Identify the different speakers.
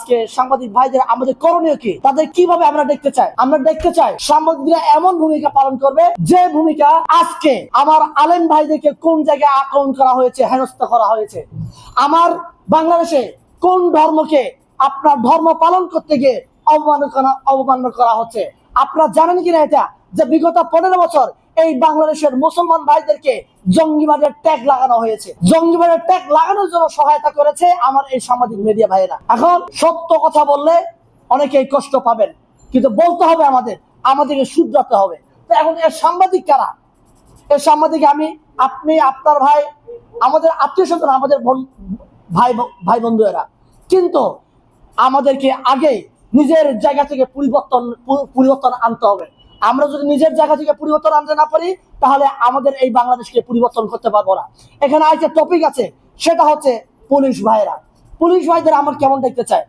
Speaker 1: আজকে সাংবাদিক ভাইদের আমাদের করণীয় কি, তাদের কিভাবে আমরা দেখতে চাই? আমরা দেখতে চাই সাংবাদিকরা এমন ভূমিকা পালন করবে যে ভূমিকা আজকে আমার আলেম ভাইদেরকে কোন জায়গায় আক্রমণ করা হয়েছে, হেনস্থা করা হয়েছে, আমার বাংলাদেশে কোন ধর্মকে আপনার ধর্ম পালন করতে গিয়ে অবমাননা করা হচ্ছে। আপনারা জানেন কিনা এটা, যে বিগত 15 বছর এই বাংলাদেশের মুসলমান ভাইদেরকে জঙ্গিবাদের ট্যাগ লাগানো হয়েছে। জঙ্গিবাদের ট্যাগ লাগানোর জন্য সহায়তা করেছে আমার এই সামাজিক মিডিয়া ভাইয়েরা। এখন সত্য কথা বললে অনেকেই কষ্ট পাবেন, কিন্তু বলতে হবে আমাদেরকে শুধরাতে হবে। তো এখন এর সাংবাদিক কারা? এর সাংবাদিক আমি, আপনি, আপনার ভাই, আমাদের আত্মীয় স্বজন, আমাদের ভাই বন্ধুরা। কিন্তু আমাদেরকে আগে নিজের জায়গা থেকে পরিবর্তন আনতে হবে। আমরা যদি নিজের জায়গা থেকে পরিবর্তন আনতে না পারি, তাহলে আমাদের এই বাংলাদেশকে পরিবর্তন করতে পারবো না। এখানে আরেকটা টপিক আছে, সেটা হচ্ছে পুলিশ ভাইদের আমার কেমন দেখতে চায়।